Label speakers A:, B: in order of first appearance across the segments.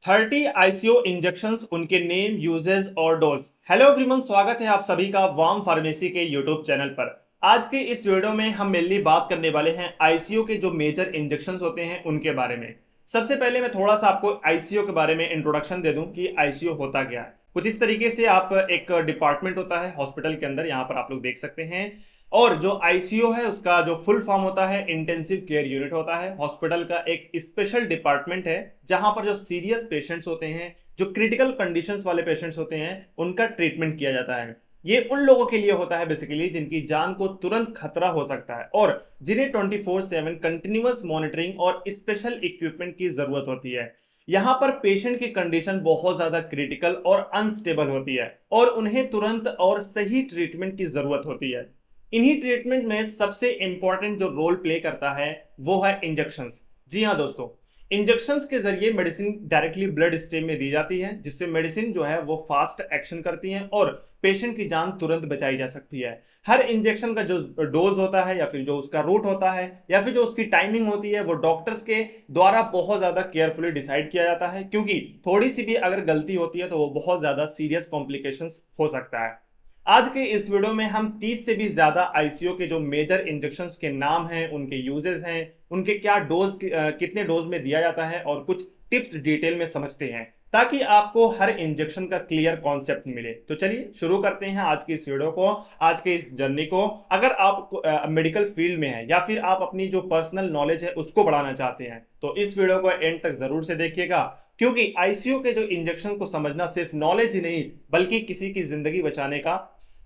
A: 30 ICU injections, उनके name, uses और dose. Hello everyone, स्वागत है आप सभी का वार्म फार्मेसी के यूट्यूब चैनल पर। आज के इस वीडियो में हम मेनली बात करने वाले हैं आईसीयू के जो मेजर इंजेक्शंस होते हैं उनके बारे में। सबसे पहले मैं थोड़ा सा आपको आईसीयू के बारे में इंट्रोडक्शन दे दूं कि आईसीयू होता क्या है। कुछ इस तरीके से आप एक डिपार्टमेंट होता है हॉस्पिटल के अंदर, यहाँ पर आप लोग देख सकते हैं। और जो आईसीयू है उसका जो फुल फॉर्म होता है इंटेंसिव केयर यूनिट होता है। हॉस्पिटल का एक स्पेशल डिपार्टमेंट है जहां पर जो सीरियस पेशेंट्स होते हैं, जो क्रिटिकल कंडीशंस वाले पेशेंट्स होते हैं, उनका ट्रीटमेंट किया जाता है। ये उन लोगों के लिए होता है बेसिकली जिनकी जान को तुरंत खतरा हो सकता है और जिन्हें 24/7 कंटिन्यूअस मॉनिटरिंग और स्पेशल इक्विपमेंट की जरूरत होती है। यहां पर पेशेंट की कंडीशन बहुत ज्यादा क्रिटिकल और अनस्टेबल होती है और उन्हें तुरंत और सही ट्रीटमेंट की जरूरत होती है। इन्हीं ट्रीटमेंट में सबसे इंपॉर्टेंट जो रोल प्ले करता है वो है इंजेक्शंस। जी हाँ दोस्तों, इंजेक्शंस के जरिए मेडिसिन डायरेक्टली ब्लड स्ट्रीम में दी जाती है, जिससे मेडिसिन जो है वो फास्ट एक्शन करती है और पेशेंट की जान तुरंत बचाई जा सकती है। हर इंजेक्शन का जो डोज होता है या फिर जो उसका रूट होता है या फिर जो उसकी टाइमिंग होती है वो डॉक्टर्स के द्वारा बहुत ज्यादा केयरफुली डिसाइड किया जाता है, क्योंकि थोड़ी सी भी अगर गलती होती है तो वो बहुत ज्यादा सीरियस कॉम्प्लिकेशंस हो सकता है। आज के इस वीडियो में हम 30 से भी ज्यादा आईसीयू के जो मेजर इंजेक्शंस के नाम हैं, उनके यूजेस हैं, उनके क्या डोज कितने डोज में दिया जाता है और कुछ टिप्स डिटेल में समझते हैं, ताकि आपको हर इंजेक्शन का क्लियर कॉन्सेप्ट मिले। तो चलिए शुरू करते हैं आज की इस वीडियो को, आज के इस जर्नी को। अगर आप मेडिकल फील्ड में हैं या फिर आप अपनी जो पर्सनल नॉलेज है उसको बढ़ाना चाहते हैं तो इस वीडियो को एंड तक जरूर से देखिएगा, क्योंकि आईसीयू के जो इंजेक्शन को समझना सिर्फ नॉलेज ही नहीं बल्कि किसी की जिंदगी बचाने का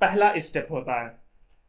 A: पहला स्टेप होता है।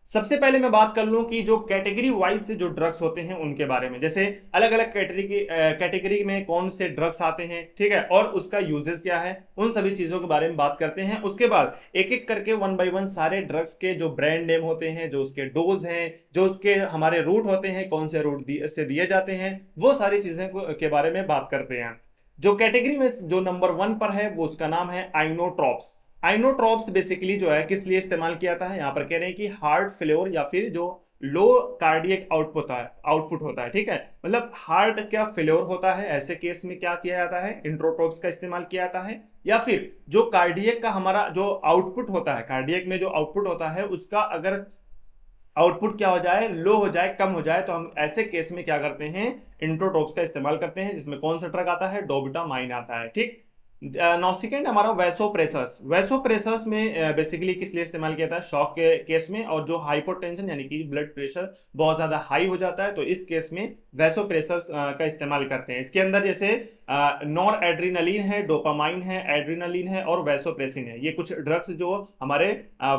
A: सबसे पहले मैं बात कर लूं कि जो कैटेगरी वाइज से जो ड्रग्स होते हैं उनके बारे में, जैसे अलग अलग कैटेगरी में कौन से ड्रग्स आते हैं, ठीक है, और उसका यूजेस क्या है, उन सभी चीजों के बारे में बात करते हैं। उसके बाद एक एक करके वन बाय वन सारे ड्रग्स के जो ब्रांड नेम होते हैं, जो उसके डोज हैं, जो उसके हमारे रूट होते हैं, कौन से रूट से दिए जाते हैं, वो सारी चीजें के बारे में बात करते हैं। जो कैटेगरी में जो नंबर 1 पर है वो उसका नाम है आइनोट्रॉप्स। आइनोट्रॉप्स बेसिकली जो है किस लिए इस्तेमाल किया जाता है, यहाँ पर कह रहे हैं कि हार्ट फेल्योर या फिर जो लो कार्डियक आउटपुट होता है, ठीक है, मतलब हार्ट क्या फेल्योर होता है, ऐसे केस में क्या किया जाता है, इंट्रोट्रॉप्स का इस्तेमाल किया जाता है। या फिर जो कार्डियक का हमारा जो आउटपुट होता है, कार्डियक में जो आउटपुट होता है उसका अगर आउटपुट क्या हो जाए, लो हो जाए, कम हो जाए, तो हम ऐसे केस में क्या करते हैं, इंट्रोटॉक्स का इस्तेमाल करते हैं, जिसमें कौन सा ड्रग आता है, डोबिटामाइन आता है, ठीक। नौ सेकेंड हमारा वैसोप्रेसर्स। वैसोप्रेसर्स में बेसिकली किस लिए इस्तेमाल किया था, शॉक के केस में, और जो हाइपोटेंशन यानी कि ब्लड प्रेशर बहुत ज्यादा हाई हो जाता है तो इस केस में वैसोप्रेसर्स का इस्तेमाल करते हैं। इसके अंदर जैसे नॉर एड्रीनलिन है, डोपामाइन है, एड्रीनलिन है और वैसोप्रेसिन है। ये कुछ ड्रग्स जो हमारे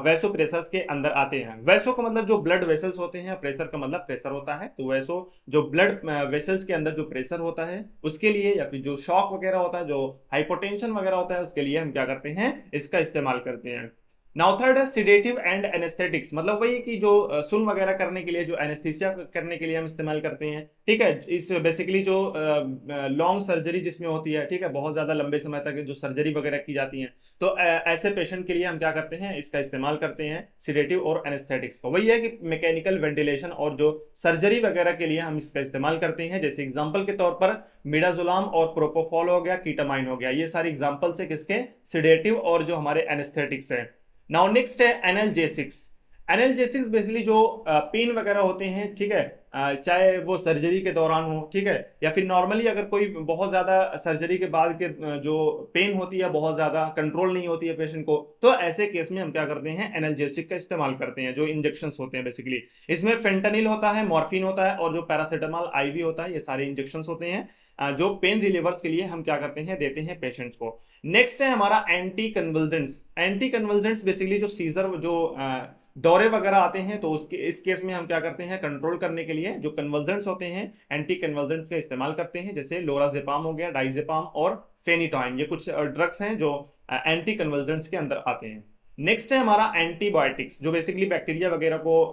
A: वैसोप्रेसर्स के अंदर आते हैं। वैसो का मतलब जो ब्लड वेसल्स होते हैं, प्रेशर का मतलब प्रेशर होता है, तो वैसो जो ब्लड वेसल्स के अंदर जो प्रेशर होता है उसके लिए, या फिर जो शॉक वगैरह होता है, जो हाइपोटेंशन वगैरह होता है उसके लिए हम क्या करते हैं, इसका इस्तेमाल करते हैं। नाउ थर्ड है सिडेटिव एंड एनेस्थेटिक्स, मतलब वही कि जो सुन वगैरह करने के लिए, जो एनेस्थीसिया करने के लिए हम इस्तेमाल करते हैं, ठीक है। इस बेसिकली जो लॉन्ग सर्जरी जिसमें होती है, ठीक है, बहुत ज्यादा लंबे समय तक जो सर्जरी वगैरह की जाती है, तो ऐसे पेशेंट के लिए हम क्या करते हैं, इसका इस्तेमाल करते हैं, सिडेटिव और एनेस्थेटिक्स का। वही है कि मैकेनिकल वेंटिलेशन और जो सर्जरी वगैरह के लिए हम इसका इस्तेमाल करते हैं। जैसे एग्जाम्पल के तौर पर मिडाजोलाम और प्रोपोफॉल हो गया, कीटामाइन हो गया, ये सारे एग्जाम्पल्स है किसके, सिडेटिव और जो हमारे एनेस्थेटिक्स है। नाउ नेक्स्ट है एनाल्जेसिक्स। एनाल्जेसिक्स बेसिकली जो पेन वगैरह होते हैं, ठीक है, चाहे वो सर्जरी के दौरान हो, ठीक है, या फिर नॉर्मली अगर कोई बहुत ज्यादा सर्जरी के बाद के जो पेन होती है बहुत ज्यादा कंट्रोल नहीं होती है पेशेंट को, तो ऐसे केस में हम क्या करते हैं, एनाल्जेसिक का इस्तेमाल करते हैं, जो इंजेक्शन होते हैं बेसिकली। इसमें फेंटानिल होता है, मॉर्फिन होता है और जो पैरासिटामोल आईवी होता है, ये सारे इंजेक्शन होते हैं जो पेन रिलीवर्स के लिए हम क्या करते हैं, देते हैं पेशेंट्स को। नेक्स्ट है हमारा एंटी कन्वल्जेंट्स। एंटी कन्वल्जेंट्स बेसिकली जो सीजर, जो दौरे वगैरह आते हैं, तो उसके इस केस में हम क्या करते हैं, कंट्रोल करने के लिए जो कन्वल्जेंट्स होते हैं, एंटी कन्वल्जेंट्स का इस्तेमाल करते हैं, जैसे लोराजेपाम हो गया, डाइजेपाम और फेनिटॉइन। ये कुछ ड्रग्स हैं जो एंटी कन्वल्जेंट्स के अंदर आते हैं। नेक्स्ट है हमारा एंटीबायोटिक्स, जो बेसिकली बैक्टीरिया वगैरह को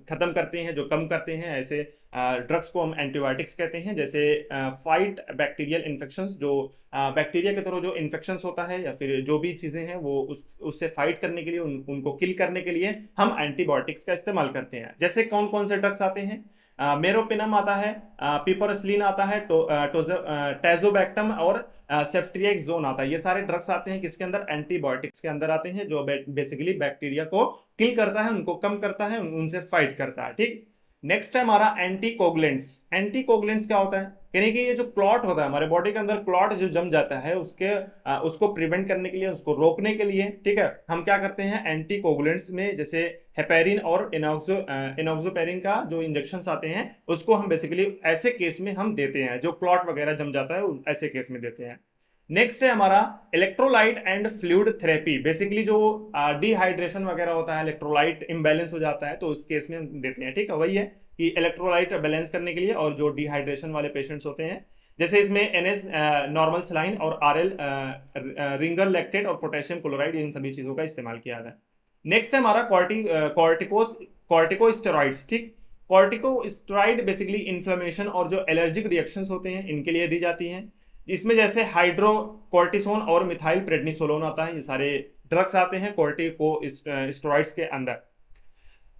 A: खत्म करते हैं, जो कम करते हैं, ऐसे ड्रग्स को हम एंटीबायोटिक्स कहते हैं। जैसे फाइट बैक्टीरियल इन्फेक्शंस, जो बैक्टीरिया के थ्रू जो इन्फेक्शंस होता है या फिर जो भी चीज़ें हैं वो उससे फाइट करने के लिए, उनको किल करने के लिए हम एंटीबायोटिक्स का इस्तेमाल करते हैं। जैसे कौन कौन से ड्रग्स आते हैं, मेरोपिनम आता है, पिपरसलिन आता है, टैजोबैक्टम और सेफ्ट्रियाक्सोन आता है। ये सारे ड्रग्स आते हैं किसके अंदर, एंटीबायोटिक्स के अंदर आते हैं, जो बेसिकली बैक्टीरिया को किल करता है, उनको कम करता है, उनसे फाइट करता है। ठीक, नेक्स्ट है हमारा एंटीकोगुलेंट्स। एंटीकोगुलेंट्स क्या होता है, यानी कि ये जो क्लॉट होता है हमारे बॉडी के अंदर, क्लॉट जो जम जाता है उसको प्रिवेंट करने के लिए, उसको रोकने के लिए, ठीक है, हम क्या करते हैं एंटीकोगुलेंट्स में, जैसे हेपेरिन और इनॉक्सोपेरिन का जो इंजेक्शन आते हैं उसको हम बेसिकली ऐसे केस में हम देते हैं, जो क्लॉट वगैरह जम जाता है ऐसे केस में देते हैं। नेक्स्ट है हमारा electrolyte and fluid therapy. Basically जो डिहाइड्रेशन वगैरह होता है, इलेक्ट्रोलाइट इम्बैलेंस हो जाता है, तो उस केस में हम देते हैं। ठीक है, वही है कि इलेक्ट्रोलाइट बैलेंस करने के लिए, और जो डिहाइड्रेशन वाले पेशेंट्स होते हैं, जैसे इसमें एनएस नॉर्मल सलाइन और आरएल रिंगर लैक्टेट और पोटेशियम क्लोराइड, इन सभी चीजों का इस्तेमाल किया जाता है। नेक्स्ट है हमारा कॉर्टिकोस्टेरॉइड्स। ठीक, कॉर्टिकोस्टेरॉइड बेसिकली इन्फ्लेमेशन और जो एलर्जिक रिएक्शंस होते हैं इनके लिए दी जाती हैं। इसमें जैसे हाइड्रोकोर्टिसोन और मिथाइल प्रेडनिसोलोन आता है, ये सारे ड्रग्स आते हैं कॉर्टिकोस्टेरॉइड्स के अंदर।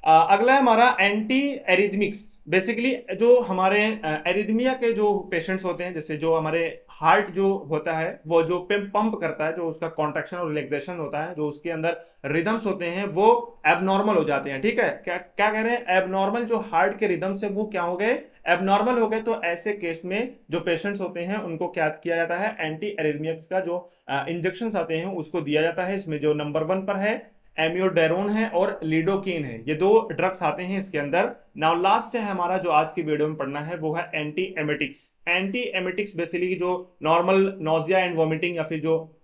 A: अगला है हमारा एंटी एरिथमिक्स। बेसिकली जो हमारे एरिथमिया के जो पेशेंट्स होते हैं, जैसे जो हमारे हार्ट जो होता है वो जो पंप करता है, जो उसका कॉन्ट्रैक्शन और रिलैक्सेशन होता है, जो उसके अंदर रिदम्स होते हैं वो एबनॉर्मल हो जाते हैं। ठीक है, क्या क्या कह रहे हैं, एबनॉर्मल जो हार्ट के रिदम्स है वो क्या हो गए, एबनॉर्मल हो गए। तो ऐसे केस में जो पेशेंट्स होते हैं उनको क्या किया जाता है, एंटी एरिथमिक्स का जो इंजेक्शन आते हैं उसको दिया जाता है। इसमें जो नंबर 1 पर है एमियोडेरोन है और लिडोकेन है, ये 2 ड्रग्स आते हैं इसके अंदर। नाउ लास्ट है हमारा जो आज की वीडियो में पढ़ना है, वो है anti emetics. Anti emetics basically जो नॉर्मल नोजिया एंड वोमिटिंग, या फिर जो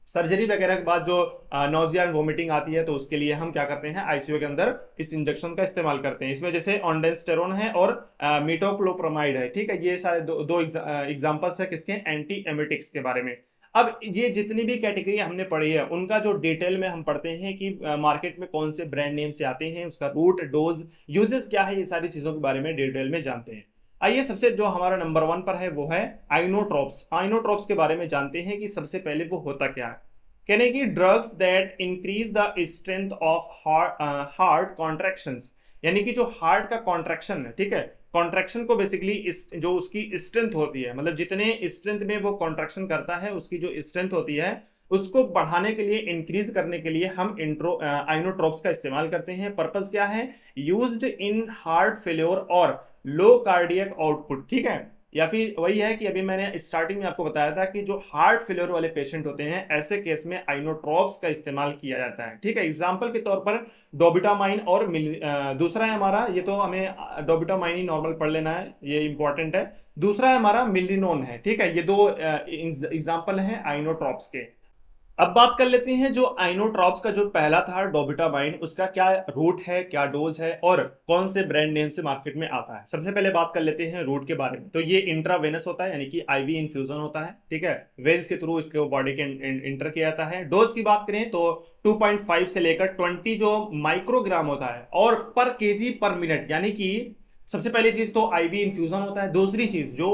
A: सर्जरी वगैरह के बाद जो नोजिया एंड वोमिटिंग आती है, तो उसके लिए हम क्या करते हैं, आईसीयू के अंदर इस इंजेक्शन का इस्तेमाल करते हैं। इसमें जैसे ऑन्डेंस्टेरोन है और मीटोक्लोप्रोमाइड है। ठीक है, ये सारे दो एग्जांपल्स है किसके, एंटी एमेटिक्स के बारे में। अब ये जितनी भी कैटेगरी हमने पढ़ी है उनका जो डिटेल में हम पढ़ते हैं कि मार्केट में कौन से ब्रांड नेम से आते हैं, उसका रूट डोज यूजेस क्या है, ये सारी चीजों के बारे में डिटेल में जानते हैं। आइए, सबसे जो हमारा नंबर 1 पर है वो है आइनोट्रोप्स। आइनोट्रोप्स के बारे में जानते हैं कि सबसे पहले वो होता क्या है। कहने की drugs that increase the strength of heart contractions, यानी कि जो हार्ट का कॉन्ट्रैक्शन है, ठीक है, कॉन्ट्रैक्शन को बेसिकली जो उसकी स्ट्रेंथ होती है, मतलब जितने स्ट्रेंथ में वो कॉन्ट्रैक्शन करता है उसकी जो स्ट्रेंथ होती है उसको बढ़ाने के लिए, इंक्रीज करने के लिए हम आइनोट्रोप्स का इस्तेमाल करते हैं। पर्पस क्या है, यूज्ड इन हार्ट फेल्योर और लो कार्डियक आउटपुट। ठीक है, या फिर वही है कि अभी मैंने स्टार्टिंग में आपको बताया था कि जो हार्ट फेलियर वाले पेशेंट होते हैं ऐसे केस में आइनोट्रोप्स का इस्तेमाल किया जाता है। ठीक है, एग्जांपल के तौर पर डोबिटामाइन और दूसरा है हमारा, ये तो हमें डोबिटामाइन ही नॉर्मल पढ़ लेना है, ये इंपॉर्टेंट है। दूसरा है हमारा मिलिनोन है। ठीक है, ये 2 एग्जांपल हैं आइनोट्रोप्स के। अब बात कर लेते हैं जो आइनोट्रॉप्स का जो पहला था डोबिटामाइन, उसका क्या रूट है, क्या डोज है और कौन से ब्रांड नेम से मार्केट में आता है। सबसे पहले बात कर लेते हैं रूट के बारे में। तो ये इंट्रावेनस होता है, यानी कि आईवी इन्फ्यूजन होता है। ठीक है, वेन्स के थ्रू इसके बॉडी के इंटर किया जाता है। डोज की बात करें तो 2.5 से लेकर 20 जो माइक्रोग्राम होता है, और पर केजी पर मिनट, यानी कि सबसे पहली चीज तो आईवी इन्फ्यूजन होता है। दूसरी चीज जो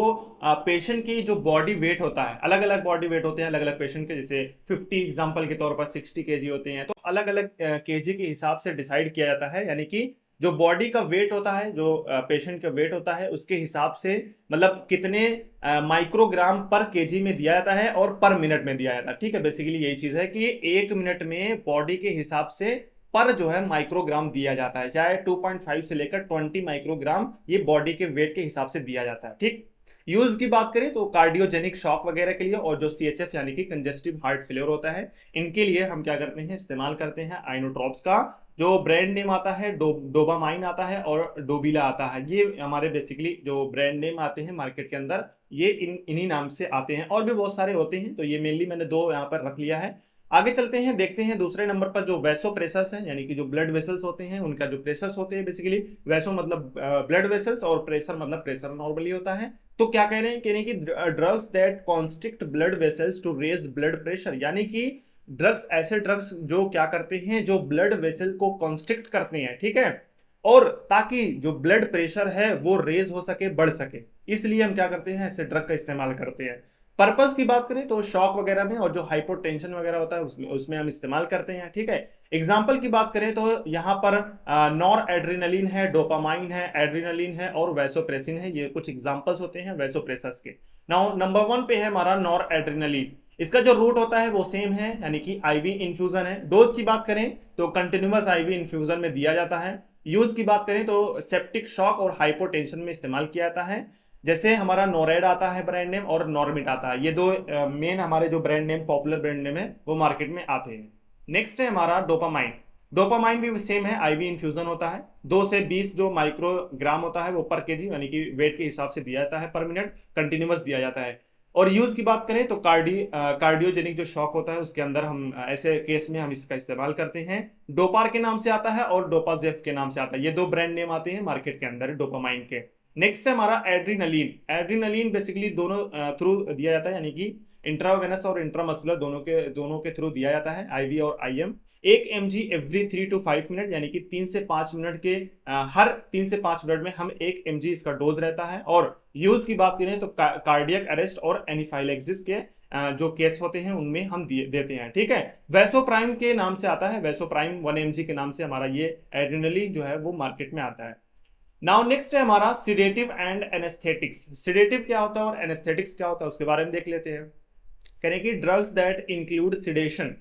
A: पेशेंट की जो बॉडी वेट होता है, अलग अलग बॉडी वेट होते हैं अलग अलग पेशेंट के, जैसे 50 एग्जांपल के तौर पर 60 केजी होते हैं, तो अलग अलग केजी के हिसाब से डिसाइड किया जाता है। यानी कि जो बॉडी का वेट होता है, जो पेशेंट का वेट होता है, उसके हिसाब से मतलब कितने माइक्रोग्राम पर केजी में दिया जाता है और पर मिनट में दिया जाता है। ठीक है, बेसिकली यही चीज है कि 1 मिनट में बॉडी के हिसाब से पर जो है माइक्रोग्राम दिया जाता है, चाहे 2.5 से लेकर 20 माइक्रोग्राम ये बॉडी के वेट के हिसाब से दिया जाता है। ठीक, यूज की बात करें तो कार्डियोजेनिक शॉक वगैरह के लिए, और जो सीएचएफ यानी कि कंजेस्टिव हार्ट फेलियर होता है, इनके लिए हम क्या करते हैं, इस्तेमाल करते हैं आइनोट्रॉप्स का। जो ब्रांड नेम आता है डोबामाइन आता है और डोबिला आता है, ये हमारे बेसिकली जो ब्रांड नेम आते हैं मार्केट के अंदर, ये इन्हीं नाम से आते हैं। और भी बहुत सारे होते हैं, तो ये मेनली मैंने 2 यहाँ पर रख लिया है। आगे चलते हैं, देखते हैं दूसरे नंबर पर जो वैसो प्रेशर्स हैं, यानी कि जो ब्लड वेसल्स होते हैं उनका जो प्रेशर्स होते हैं, बेसिकली वैसो मतलब ब्लड वेसल्स और प्रेशर मतलब प्रेशर नॉर्मली होता है। तो क्या कह रहे हैं कि drugs that constrict blood vessels to raise blood pressure, यानी कि ड्रग्स, ऐसे ड्रग्स जो क्या करते हैं, जो ब्लड वेसल को कॉन्स्ट्रिक्ट करते हैं, ठीक है, और ताकि जो ब्लड प्रेशर है वो रेज हो सके, बढ़ सके, इसलिए हम क्या करते हैं, ऐसे ड्रग का इस्तेमाल करते हैं। पर्पस की बात करें तो शॉक वगैरह में और जो हाइपोटेंशन वगैरह होता है उसमें उसमें हम इस्तेमाल करते हैं, ठीक है। एग्जाम्पल की बात करें तो यहाँ पर नॉर एड्रीनलिन है, डोपामाइन है, एड्रीनलिन है और वैसोप्रेसिन है, ये कुछ एग्जाम्पल्स होते हैं वैसोप्रेसर्स के। नाउ नंबर 1 पे है हमारा नॉर एड्रीनलिन। इसका जो रूट होता है वो सेम है, यानी कि आईवी इन्फ्यूजन है। डोज की बात करें तो कंटिन्यूअस आईवी इन्फ्यूजन में दिया जाता है। यूज की बात करें तो सेप्टिक शॉक और हाइपोटेंशन में इस्तेमाल किया जाता है। जैसे हमारा नोरेड आता है ब्रांड नेम और नॉर्मिट आता है, ये दो मेन हमारे जो brand name popular brand name है वो मार्केट में आते हैं। नेक्स्ट है हमारा डोपामाइन। डोपामाइन भी सेम है, आईवी इन्फ्यूजन होता है। 2 से 20 जो माइक्रोग्राम होता है वो पर केजी यानी कि वेट के हिसाब से दिया जाता है, पर मिनट कंटिन्यूअस दिया जाता है। और यूज की बात करें तो कार्डियोजेनिक जो शॉक होता है उसके अंदर हम ऐसे केस में हम इसका इस्तेमाल करते हैं। डोपार के नाम से आता है और डोपाजेफ के नाम से आता है, ये दो ब्रांड नेम आते हैं मार्केट के अंदर डोपामाइन के। नेक्स्ट है हमारा एड्रीनलिन। एड्रीनलिन बेसिकली दोनों थ्रू दिया जाता है, यानी कि इंट्रावेनस और इंट्रामस्कुलर दोनों के थ्रू दिया जाता है, आईवी और IM. 1 mg every 3 to 5 minute, यानी कि 3 से 5 मिनट के हर 3 से 5 मिनट में हम 1 mg इसका डोज रहता है। और यूज की बात करें तो कार्डियक अरेस्ट और एनिफाइलेक्सिस के जो केस होते हैं उनमें हम देते हैं, ठीक है। वैसोप्राइम के नाम से आता है, वैसोप्राइम 1 mg के नाम से हमारा ये एड्रेनलिन जो है वो मार्केट में आता है। नाउ नेक्स्ट है हमारा सिडेटिव एंड एनेस्थेटिक्स। सिडेटिव क्या होता है और एनेस्थेटिक्स क्या होता है उसके बारे में देख लेते हैं। कहें कि drugs that include sedation.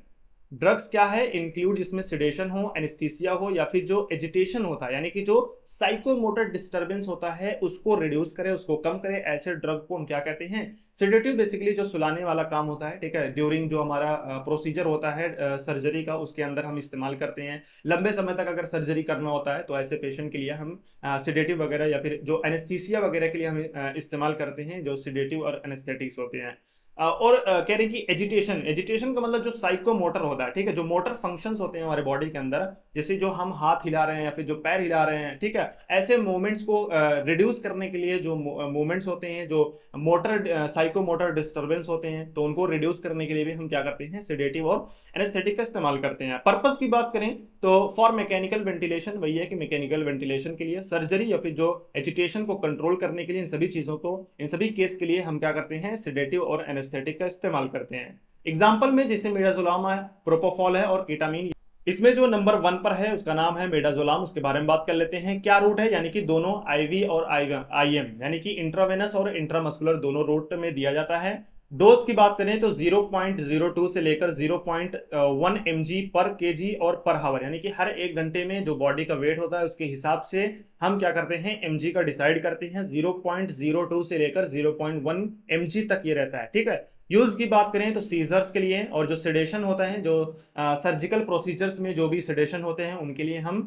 A: Drugs क्या है, इंक्लूड जिसमें सिडेशन हो, एनेस्थीसिया हो या फिर जो एजिटेशन होता है, यानी कि जो साइकोमोटर डिस्टर्बेंस होता है उसको रिड्यूस करे, उसको कम करे, ऐसे ड्रग को हम क्या कहते हैं, सिडेटिव। बेसिकली जो सुलाने वाला काम होता है, ठीक है, ड्यूरिंग जो हमारा प्रोसीजर होता है सर्जरी का उसके अंदर हम इस्तेमाल करते हैं। लंबे समय तक अगर सर्जरी करना होता है तो ऐसे पेशेंट के लिए हम सिडेटिव वगैरह या फिर जो एनेस्थीसिया वगैरह के लिए हम इस्तेमाल करते हैं, जो सिडेटिव और एनेस्थेटिक्स होते हैं। और कह रहे हैं कि एजिटेशन, एजिटेशन का मतलब जो साइकोमोटर होता है, ठीक है, जो मोटर फंक्शंस होते हैं हमारे बॉडी के अंदर, जैसे जो हम हाथ हिला रहे हैं या फिर जो पैर हिला रहे हैं, ठीक है, ऐसे मूवमेंट्स को रिड्यूस करने के लिए जो मूवमेंट्स होते हैं, जो मोटर साइकोमोटर डिस्टर्बेंस होते हैं, तो उनको रिड्यूस करने के लिए भी हम क्या करते हैं, सेडेटिव और एनेस्थेटिक का इस्तेमाल करते हैं। पर्पस की बात करें तो फॉर मैकेनिकल वेंटिलेशन, वही है कि मैकेनिकल वेंटिलेशन के लिए, सर्जरी या फिर जो एजिटेशन को कंट्रोल करने के लिए, इन सभी चीजों को, इन सभी केस के लिए हम क्या करते हैं, सेडेटिव और एनेस्थेटिक का इस्तेमाल करते हैं। एग्जाम्पल में जैसे मिडाजोलाम है, प्रोपोफॉल है और कीटामीन। इसमें जो नंबर 1 पर है उसका नाम है मिडाजोलाम, उसके बारे में बात कर लेते हैं। क्या रूट है, यानी कि दोनों आईवी और आईएम यानी कि इंट्रावेनस और इंट्रामस्कुलर दोनों रूट में दिया जाता है। डोज की बात करें तो 0.02 से लेकर 0.1 mg पर केजी और पर हावर, यानी कि हर 1 घंटे में जो बॉडी का वेट होता है उसके हिसाब से हम क्या करते हैं, mg का डिसाइड करते हैं। 0.02 से लेकर 0.1 mg तक ये रहता है, ठीक है। यूज की बात करें तो सीजर्स के लिए और जो सेडेशन होता है, जो सर्जिकल प्रोसीजर्स में जो भी सेडेशन होते हैं उनके लिए हम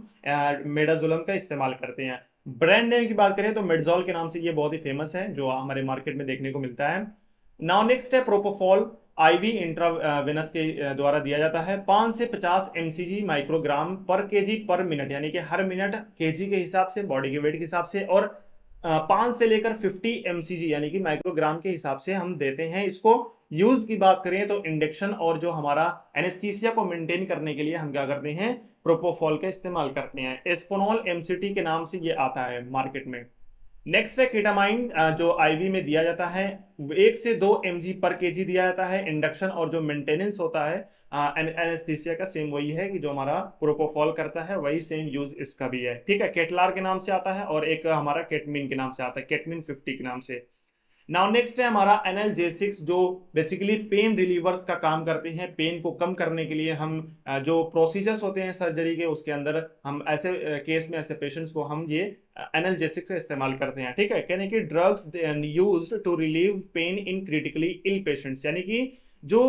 A: मेडाजोलम का इस्तेमाल करते हैं। ब्रांड नेम की बात करें तो मेडजोल के नाम से ये बहुत ही फेमस है, जो हमारे मार्केट में देखने को मिलता है। नाउ नेक्स्ट है प्रोपोफॉल। आईवी इंट्रावेनस के द्वारा दिया जाता है। 5 से 50 mcg माइक्रोग्राम पर केजी पर मिनट, यानी कि हर मिनट केजी के हिसाब से, बॉडी के वेट के हिसाब से। और 5 से लेकर 50 mcg यानी कि माइक्रोग्राम के हिसाब से हम देते हैं इसको। यूज की बात करें तो इंडक्शन और जो हमारा एनेस्थीसिया को मेंटेन करने के लिए हम क्या करते हैं, प्रोपोफॉल का इस्तेमाल करते हैं। एस्पोनॉल एमसीटी के नाम से ये आता है मार्केट में। नेक्स्ट है केटामाइन, जो आईवी में दिया जाता है। 1 से 2 mg पर केजी दिया जाता है। इंडक्शन और जो मेंटेनेंस होता है एनेस्थीसिया का सेम वही है कि जो हमारा प्रोपोफॉल करता है, वही सेम यूज इसका भी है, ठीक है। केटलार के नाम से आता है और एक हमारा केटमिन के नाम से आता है, केटमिन 50 के नाम से। नाउ नेक्स्ट है हमारा एनाल्जेसिक्स, जो बेसिकली पेन रिलीवर्स का काम करते हैं। पेन को कम करने के लिए हम जो प्रोसीजर्स होते हैं सर्जरी के, उसके अंदर हम ऐसे केस में, ऐसे पेशेंट्स को हम ये एनाल्जेसिक्स का इस्तेमाल करते हैं, ठीक है। कहने की drugs used to relieve pain in critically ill patients, यानी कि जो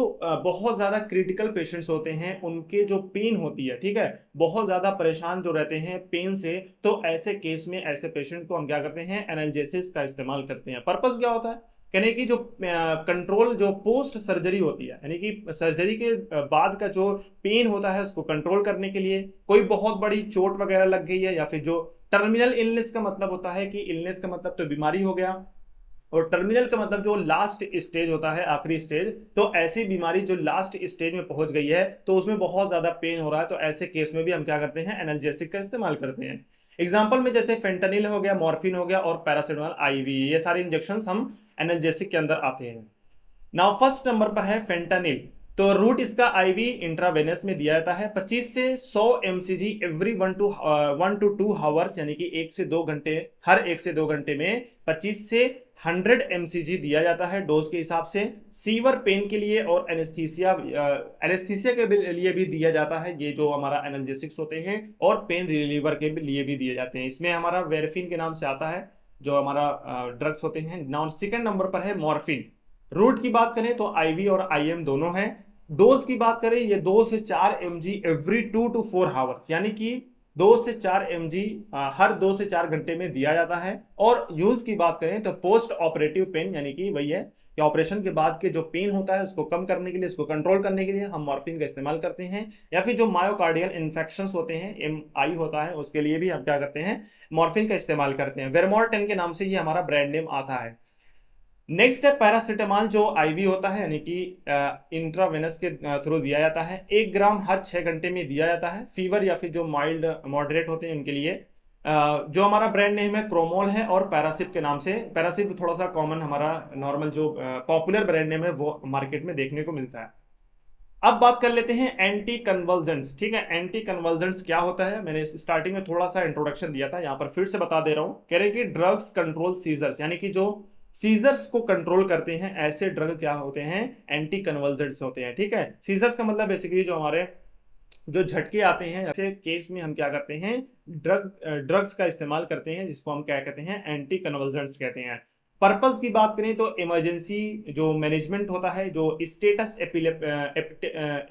A: बहुत ज्यादा क्रिटिकल पेशेंट्स होते हैं उनके जो पेन होती है, ठीक है, बहुत ज्यादा परेशान जो रहते हैं पेन से, तो ऐसे केस में ऐसे पेशेंट को हम क्या करते हैं, एनाल्जेसिस का इस्तेमाल करते हैं। पर्पस क्या होता है, कहने की जो कंट्रोल जो पोस्ट सर्जरी होती है, यानी कि सर्जरी के बाद का जो पेन होता है उसको कंट्रोल करने के लिए। कोई बहुत बड़ी चोट वगैरह लग गई है या फिर जो टर्मिनल इलनेस का मतलब होता है कि इलनेस का मतलब तो बीमारी हो गया, और टर्मिनल का मतलब जो लास्ट स्टेज होता है, आखिरी स्टेज, तो ऐसी बीमारी जो लास्ट स्टेज में पहुंच गई है तो उसमें बहुत ज्यादा पेन हो रहा है, तो ऐसे केस में भी हम क्या करते हैं, एनाल्जेसिक का इस्तेमाल करते हैं। एग्जाम्पल में जैसे फेंटानिल हो गया, मॉर्फिन हो गया और पैरासिटामोल आईवी, ये सारे इंजेक्शन हम एनाल्जेसिक के अंदर आते हैं। नाउ फर्स्ट नंबर पर है फेंटानिल। तो रूट इसका आईवी इंट्रावेनस में दिया जाता है 25 से 100 mcg एवरी 1 to 2 आवर्स, यानी कि 1 से 2 घंटे, हर 1 से 2 घंटे में 25 से 100 mcg दिया जाता है डोज के हिसाब से। सीवर पेन के लिए और एनेस्थीसिया के लिए भी दिया जाता है, ये जो हमारा एनाल्जेसिक्स होते हैं और पेन रिलीवर के लिए भी दिए जाते हैं। इसमें हमारा वेरफिन के नाम से आता है जो हमारा ड्रग्स होते हैं। नाउ सेकंड नंबर पर है मॉर्फिन। रूट की बात करें तो आईवी और आईएम दोनों हैं। डोज की बात करें, ये 2 से 4 mg एवरी 2 to 4 आवर्स, यानी कि 2 से 4 mg हर 2 से 4 घंटे में दिया जाता है। और यूज की बात करें तो पोस्ट ऑपरेटिव पेन, यानी कि वही है कि ऑपरेशन के बाद के जो पेन होता है उसको कम करने के लिए, उसको कंट्रोल करने के लिए हम मॉर्फिन का इस्तेमाल करते हैं। या फिर जो मायोकार्डियल इन्फेक्शन होते हैं, MI होता है, उसके लिए भी हम क्या करते हैं, मॉर्फिन का इस्तेमाल करते हैं। वेरमोर 10 के नाम से ये हमारा ब्रांड नेम आता है। नेक्स्ट है पैरासिटामॉल, जो आईवी होता है, यानी कि इंट्रावेनस के थ्रू दिया जाता है। 1 ग्राम हर 6 घंटे में दिया जाता है। फीवर या फिर जो माइल्ड मॉडरेट होते हैं उनके लिए जो हमारा ब्रांड नेम है क्रोमोल है, और पैरासिप के नाम से। पैरासिप थोड़ा सा कॉमन, हमारा नॉर्मल जो पॉपुलर ब्रांड नेम है वो मार्केट में देखने को मिलता है। अब बात कर लेते हैं एंटी कन्वल्जेंट्स। ठीक है, एंटी कन्वल्जेंट्स क्या होता है, मैंने स्टार्टिंग में थोड़ा सा इंट्रोडक्शन दिया था, यहाँ पर फिर से बता दे रहा हूँ। कह रहे हैं कि ड्रग्स कंट्रोल सीजर्स, यानी कि जो सीजर्स को कंट्रोल करते हैं ऐसे ड्रग क्या होते हैं, एंटी कन्वल्जेंट्स होते हैं। ठीक है, सीजर्स का मतलब बेसिकली जो हमारे जो झटके आते हैं, ऐसे केस में हम क्या करते हैं, ड्रग्स का इस्तेमाल करते हैं, जिसको हम क्या कहते हैं, एंटी कन्वल्जेंट्स कहते हैं। पर्पस की बात करें तो इमरजेंसी जो मैनेजमेंट होता है, जो स्टेटस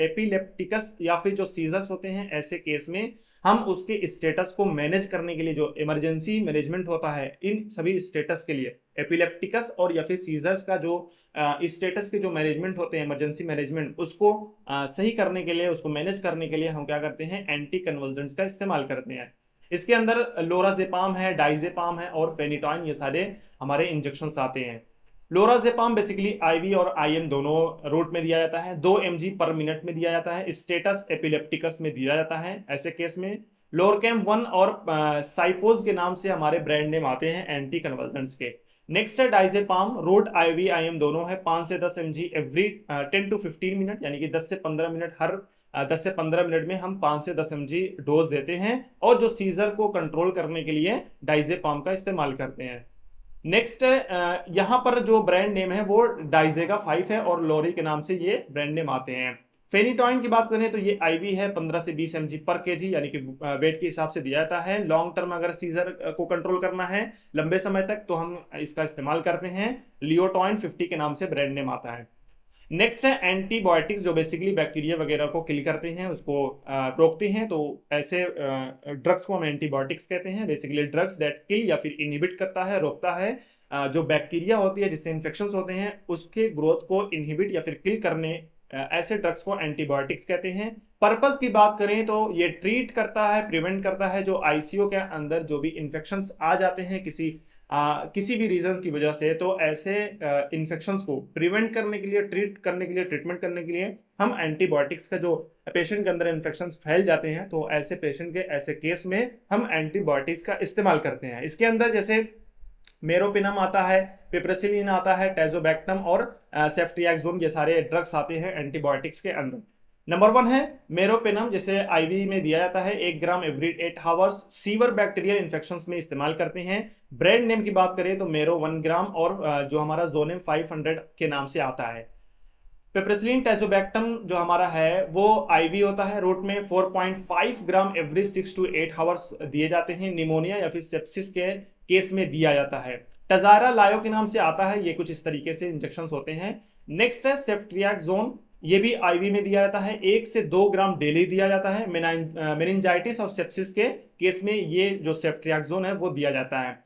A: एपिलेप्टिकस या फिर जो सीजर्स होते हैं, ऐसे केस में हम उसके स्टेटस को मैनेज करने के लिए जो इमरजेंसी मैनेजमेंट होता है, इन सभी स्टेटस के लिए एपिलेप्टिकस और या फिर सीजर्स का जो स्टेटस के जो मैनेजमेंट होते हैं, इमरजेंसी मैनेजमेंट, उसको सही करने के लिए, उसको मैनेज करने के लिए हम क्या करते हैं, एंटी कन्वल्जेंट्स का इस्तेमाल करते हैं। इसके अंदर लोराजेपाम है, डाइजेपाम है और फेनिटॉइन, ये सारे हमारे इंजेक्शन आते हैं। लोराजेपाम बेसिकली आईवी और आईएम दोनों रूट में दिया जाता है। 2 mg पर मिनट में दिया जाता है। स्टेटस एपिलेप्टिकस में दिया जाता है ऐसे केस में। लोरकेम 1 और साइपोज के नाम से हमारे ब्रांड नेम आते हैं एंटी कन्वर्जेंट्स के। नेक्स्ट है डाइजेपाम। रूट आईवी आईएम दोनों है। 5 से 10 mg एवरी 10 to 15 मिनट, यानी कि 10 से 15 मिनट, हर 10 से 15 मिनट में हम 5 से 10 mg डोज देते हैं, और जो सीजर को कंट्रोल करने के लिए डाइजेपाम का इस्तेमाल करते हैं। नेक्स्ट यहाँ पर जो ब्रांड नेम है वो डाइजेगा 5 है, और लोरी के नाम से ये ब्रांड नेम आते हैं। फेनिटॉइन की बात करें तो ये आईवी है, 15 से 20 mg पर केजी, यानी कि वेट के हिसाब से दिया जाता है। लॉन्ग टर्म अगर सीजर को कंट्रोल करना है लंबे समय तक, तो हम इसका इस्तेमाल करते हैं। लियोटॉइन 50 के नाम से ब्रांड नेम आता है। नेक्स्ट है एंटीबायोटिक्स, जो बेसिकली बैक्टीरिया वगैरह को किल करते हैं, उसको रोकते हैं, तो ऐसे ड्रग्स को हम एंटीबायोटिक्स कहते हैं। बेसिकली ड्रग्स दैट किल या फिर इनहिबिट करता है, रोकता है जो बैक्टीरिया होती है जिससे इन्फेक्शन होते हैं, उसके ग्रोथ को इनहिबिट या फिर किल करने ऐसे ड्रग्स को एंटीबायोटिक्स कहते हैं। पर्पस की बात करें तो ये ट्रीट करता है, प्रिवेंट करता है जो आईसीयू के अंदर जो भी इन्फेक्शन आ जाते हैं किसी भी रीजन की वजह से, तो ऐसे इन्फेक्शंस को प्रिवेंट करने के लिए, ट्रीट करने के लिए, ट्रीटमेंट करने के लिए हम एंटीबायोटिक्स का, जो पेशेंट के अंदर इन्फेक्शंस फैल जाते हैं तो ऐसे पेशेंट के ऐसे केस में हम एंटीबायोटिक्स का इस्तेमाल करते हैं। इसके अंदर जैसे मेरोपिनम आता है, पिपरेसिलिन आता है, टेजोबैक्टम और सेफ्ट्रियाक्सोन, ये सारे ड्रग्स आते हैं एंटीबायोटिक्स के अंदर। नंबर 1 है मेरोपेनम, जिसे आईवी में दिया जाता है 1 gram every 8 hours. Severe bacterial infections में इस्तेमाल करते हैं। ब्रांड नेम की बात करें तो मेरो 1 ग्राम, और जो हमारा जोनेम 500 के नाम से आता है। पेप्रेसिलिन टेजोबैक्टम जो हमारा है वो आईवी होता है, रूट में 4.5 ग्राम एवरी 6 to 8 आवर्स दिए जाते हैं। निमोनिया या फिर सेप्सिस के केस में दिया जाता है। टजारा लायो के नाम से आता है, ये कुछ इस तरीके से इंजेक्शन होते हैं। नेक्स्ट है सेफ्ट्रियाक्सोन, ये भी आईवी में दिया जाता है, 1 से 2 ग्राम डेली दिया जाता है। मेनिंजाइटिस और सेप्सिस के केस में ये जो सेफ्ट्रियाक्सोन है वो दिया जाता है।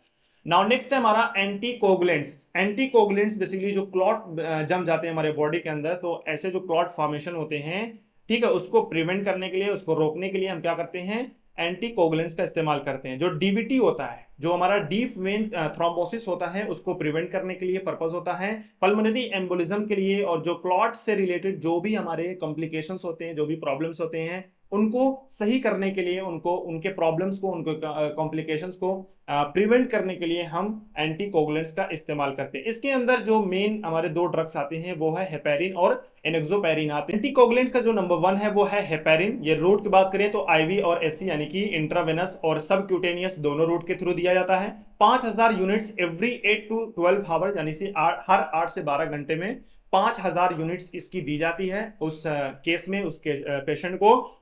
A: नाउ नेक्स्ट है हमारा एंटीकोगुलेंट्स। एंटीकोगुलेंट्स बेसिकली जो क्लॉट जम जाते हैं हमारे बॉडी के अंदर, तो ऐसे जो क्लॉट फॉर्मेशन होते हैं, ठीक है, उसको प्रिवेंट करने के लिए, उसको रोकने के लिए हम क्या करते हैं, एंटीकोगुलेंट्स का इस्तेमाल करते हैं। जो डीबीटी होता है, जो हमारा डीप वेन थ्रोम्बोसिस होता है, उसको प्रिवेंट करने के लिए पर्पस होता है। पल्मोनरी एम्बोलिज्म के लिए, और जो क्लॉट से रिलेटेड जो भी हमारे कॉम्प्लिकेशंस होते हैं, जो भी प्रॉब्लम्स होते हैं, उनको सही करने के लिए, उनको उनके प्रॉब्लम्स को, उनको कॉम्प्लिकेशंस को प्रिवेंट करने के लिए हम एंटीकोगुलेंट्स का इस्तेमाल करते हैं। इसके अंदर जो मेन हमारे दो ड्रग्स आते हैं वो है हेपेरिन और एनोक्सोपैरिन आते हैं। एंटीकोगुलेंट्स का जो नंबर 1 है वो है हेपेरिन। ये रूट की बात करें तो आईवी और एससी यानी कि इंट्रावेनस और सबक्यूटेनियस दोनों रूट के थ्रू दिया जाता है। 5000 यूनिट्स एवरी 8 to 12 आवर यानी कि हर 8 से 12 घंटे में 5000 यूनिट्स इसकी दी जाती है उस केस में उसके पेशेंट को।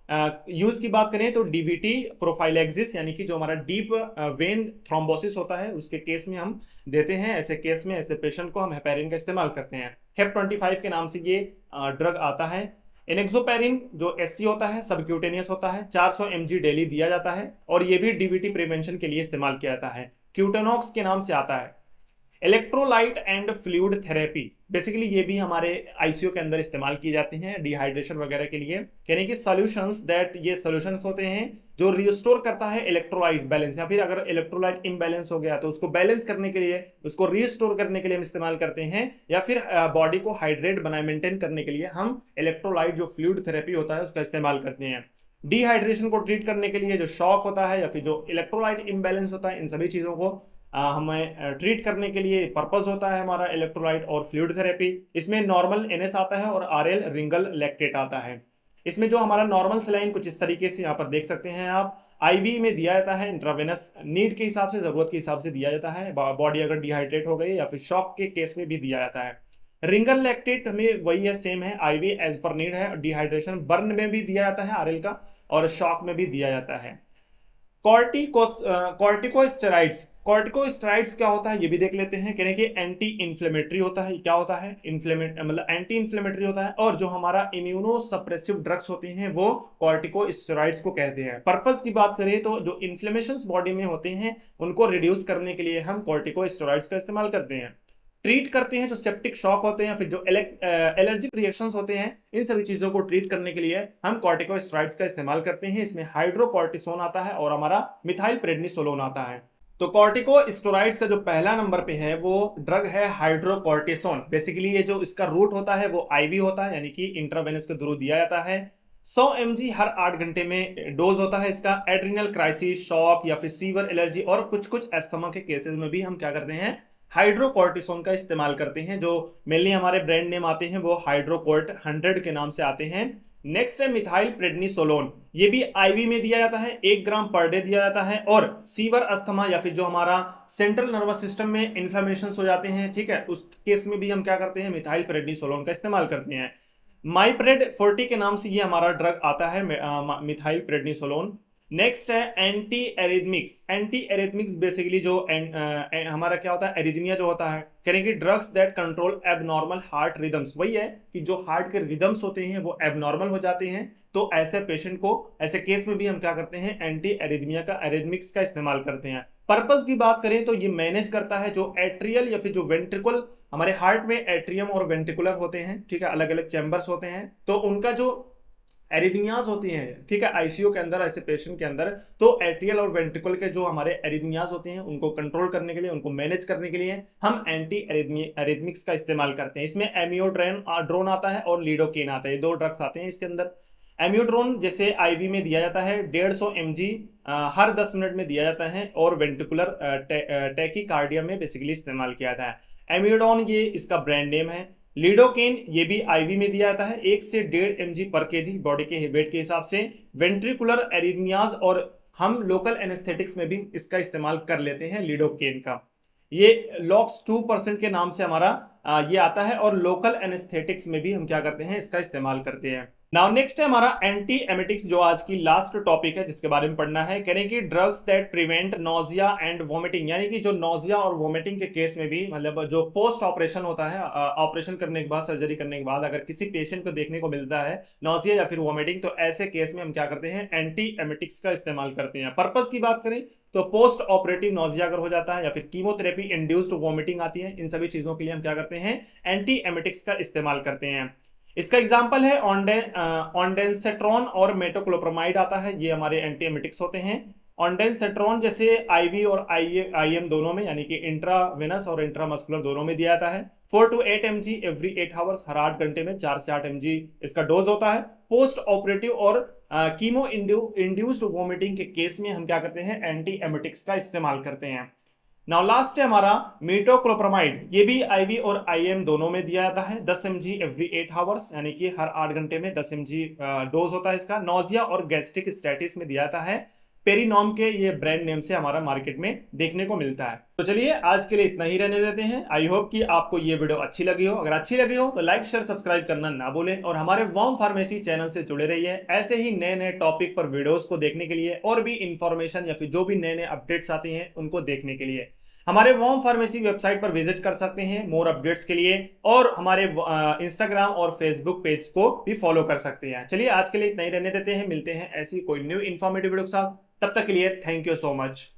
A: यूज की बात करें तो डीवीटी प्रोफाइलैक्सिस यानी कि जो हमारा डीप वेन थ्रोम्बोसिस होता है उसके केस में हम देते हैं। ऐसे केस में ऐसे पेशेंट को हम हेपेरिन का इस्तेमाल करते हैं। हेप 25 के नाम से ये ड्रग आता है। एनेक्सोपैरिन जो एससी होता है सबक्यूटेनियस होता है, 400 mg डेली दिया जाता है और ये भी डीवीटी प्रिवेंशन के लिए इस्तेमाल किया जाता है। क्यूटेनॉक्स के नाम से आता है। Electrolyte and fluid therapy, basically ये भी हमारे आईसीयू के अंदर इस्तेमाल किए जाते हैं डिहाइड्रेशन वगैरह के लिए। यानी कि सॉल्यूशंस दैट, ये सॉल्यूशंस होते हैं जो रिस्टोर करता है इलेक्ट्रोलाइट बैलेंस, या फिर अगर इलेक्ट्रोलाइट इम्बैलेंस हो गया तो उसको बैलेंस करने के लिए, उसको रिस्टोर करने के लिए हम इस्तेमाल करते हैं। या फिर बॉडी को हाइड्रेट बनाए मेंटेन करने के लिए हम इलेक्ट्रोलाइट जो फ्लूइड थेरेपी होता है उसका इस्तेमाल करते हैं। डिहाइड्रेशन को ट्रीट करने के लिए जो शॉक होता है या फिर जो इलेक्ट्रोलाइट इम्बैलेंस होता है, इन सभी चीजों को हमें ट्रीट करने के लिए पर्पस होता है हमारा इलेक्ट्रोलाइट और फ्लूइड थेरेपी। इसमें नॉर्मल एनएस आता है और आरएल रिंगल लैक्टेट आता है। इसमें जो हमारा नॉर्मल सलाइन कुछ इस तरीके से यहाँ पर देख सकते हैं आप, आईवी में दिया जाता है, इंट्रावेनस नीड के हिसाब से, जरूरत के हिसाब से दिया जाता है। बॉडी अगर डिहाइड्रेट हो गई या फिर शॉक के केस में भी दिया जाता है। रिंगल लैक्टेट में वही है, सेम है, आईवी एज पर नीड है। डिहाइड्रेशन बर्न में भी दिया जाता है आरएल का, और शॉक में भी दिया जाता है। कॉर्टिकोस्टेरॉइड्स, कॉर्टिकोस्टेरॉइड्स क्या होता है ये भी देख लेते हैं। कहने कि एंटी इन्फ्लेमेटरी होता है। क्या होता है? मतलब एंटी इन्फ्लेमेटरी होता है। और जो हमारा इम्यूनो सप्रेसिव ड्रग्स होते हैं वो कॉर्टिकोस्टेरॉइड्स को कहते हैं। पर्पस की बात करें तो जो इन्फ्लेमेशंस बॉडी में होते हैं उनको रिड्यूस करने के लिए हम कॉर्टिकोस्टेरॉइड्स का इस्तेमाल करते हैं। ट्रीट करते हैं जो सेप्टिक शॉक होते हैं, फिर जो एलर्जिक रिएक्शंस होते हैं, इन सभी चीजों को ट्रीट करने के लिए हम कॉर्टिकोस्टेरॉइड्स का इस्तेमाल करते हैं। इसमें हाइड्रोकॉर्टिसोन आता है और हमारा मिथाइल प्रेडनिसोलोन आता है। तो कॉर्टिकोस्टेरॉइड्स का जो पहला नंबर पे है वो ड्रग है हाइड्रोकॉर्टिसोन। बेसिकली ये जो इसका रूट होता है वो आईवी होता है, यानी कि इंट्रावेनस के थ्रू दिया जाता है। 100 mg हर 8 घंटे में डोज होता है इसका। एड्रिनल क्राइसिस, शॉक या फिर सीवर एलर्जी और कुछ कुछ एस्थमा के केसेस में भी हम क्या करते हैं, हाइड्रोकॉर्टिसोन का इस्तेमाल करते हैं। जो मेनली हमारे ब्रांड नेम आते हैं वो हाइड्रोकोर्ट 100 के नाम से आते हैं। नेक्स्ट है मिथाइल प्रेडनिसोलोन। ये भी आईवी में दिया जाता है, 1 ग्राम पर डे दिया जाता है। और सीवर अस्थमा या फिर जो हमारा सेंट्रल नर्वस सिस्टम में इन्फ्लेमेशन हो जाते हैं, ठीक है, उस केस में भी हम क्या करते हैं, मिथाइल प्रेडनिसोलोन का इस्तेमाल करते हैं। माइप्रेड 40 के नाम से ये हमारा ड्रग आता है, मिथाइल प्रेडनिसोलोन। नेक्स्ट है एंटी एरिथमिक्स। एंटी एरिथमिक्स बेसिकली जो हमारा क्या होता है, एरिथमिया जो होता है, करेंगे drugs that control abnormal heart rhythms. वही है कि जो हार्ट के रिदम्स होते हैं वो एबनॉर्मल हो जाते हैं, तो ऐसे पेशेंट को, ऐसे केस में भी हम क्या करते हैं, एंटी एरिथमिया का, एरिथमिक्स का इस्तेमाल करते हैं। पर्पस की बात करें तो ये मैनेज करता है जो एट्रियल या फिर जो वेंट्रिकल, हमारे हार्ट में एट्रियम और वेंट्रिकुलर होते हैं, ठीक है, अलग अलग चैम्बर्स होते हैं, तो उनका जो एरिथमियाज होती हैं, ठीक है, आईसीयू के अंदर ऐसे पेशेंट के अंदर, तो एट्रियल और वेंट्रिकल के जो हमारे एरिथमियाज होते हैं उनको कंट्रोल करने के लिए, उनको मैनेज करने के लिए हम एंटी एरिथमिक्स का इस्तेमाल करते हैं। इसमें एमियोड्रोन आता है और लिडोकेन आता है, ये 2 ड्रग्स आते हैं इसके अंदर। एमियोड्रोन जैसे आईवी में दिया जाता है 150 mg हर 10 मिनट में दिया जाता है, और वेंट्रिकुलर टैकीकार्डिया में बेसिकली इस्तेमाल किया जाता है। एमियोडोन ये इसका ब्रांड नेम है। लिडोकेन ये भी आईवी में दिया जाता है 1 से 1.5 mg पर केजी बॉडी के वेट के हिसाब से। वेंट्रिकुलर एरिथमियाज और हम लोकल एनेस्थेटिक्स में भी इसका इस्तेमाल कर लेते हैं लिडोकेन का। ये लॉक्स 2% के नाम से हमारा ये आता है, और लोकल एनेस्थेटिक्स में भी हम क्या करते हैं, इसका इस्तेमाल करते हैं। नाउ नेक्स्ट है हमारा एंटी एमेटिक्स, जो आज की लास्ट टॉपिक है जिसके बारे में पढ़ना है। करें कि drugs that prevent nausea and vomiting, यानी कि जो नोजिया और वोमिटिंग के केस में भी, मतलब जो पोस्ट ऑपरेशन होता है, ऑपरेशन करने के बाद, सर्जरी करने के बाद अगर किसी पेशेंट को देखने को मिलता है नोजिया या फिर वोमिटिंग, तो ऐसे केस में हम क्या करते हैं, एंटी एमेटिक्स का इस्तेमाल करते हैं। पर्पस की बात करें तो पोस्ट ऑपरेटिव नोजिया अगर हो जाता है या फिर कीमोथेरेपी इंड्यूस्ड वोमिटिंग आती है, इन सभी चीजों के लिए हम क्या करते हैं, एंटी एमेटिक्स का इस्तेमाल करते हैं। इसका एग्जांपल है ऑन्डेंसेट्रॉन और मेटोक्लोप्रोमाइड आता है, ये हमारे एंटी एमेटिक्स होते हैं। ऑन्डेंसेट्रॉन जैसे आईवी और आईएम दोनों में, यानी कि इंट्रावेनस और इंट्रामस्कुलर दोनों में दिया जाता है। 4 to 8 mg एवरी 8 आवर्स, हर 8 घंटे में 4 से 8 mg इसका डोज होता है। पोस्ट ऑपरेटिव और कीमो इंड्यूस्ड वोमिटिंग के केस में हम क्या करते हैं, एंटी एमेटिक्स का इस्तेमाल करते हैं। नाउ लास्ट है हमारा मीटोक्लोप्रामाइड, ये भी आईवी और आईएम दोनों में दिया जाता है 10 mg एवरी 8 आवर्स, यानी कि हर 8 घंटे में 10 mg डोज होता है इसका। नोजिया और गैस्ट्रिक स्टेटिस में दिया जाता है, पेरीनॉम के ये ब्रांड नेम से हमारा मार्केट में देखने को मिलता है। तो चलिए आज के लिए इतना ही रहने देते हैं। आई होप कि आपको ये वीडियो अच्छी लगी हो। अगर अच्छी लगी हो तो लाइक शेयर सब्सक्राइब करना ना भूलें और हमारे वार्म फार्मेसी चैनल से जुड़े रहिए। ऐसे ही नए नए टॉपिक पर वीडियोस को देखने के लिए और भी इंफॉर्मेशन या फिर जो भी नए नए अपडेट्स आते हैं उनको देखने के लिए हमारे वार्म फार्मेसी वेबसाइट पर विजिट कर सकते हैं मोर अपडेट्स के लिए, और हमारे इंस्टाग्राम और फेसबुक पेज को भी फॉलो कर सकते हैं। चलिए आज के लिए इतना ही रहने देते हैं, मिलते हैं ऐसी कोई न्यू इन्फॉर्मेटिव वीडियो के साथ। तब तक के लिए थैंक यू सो मच।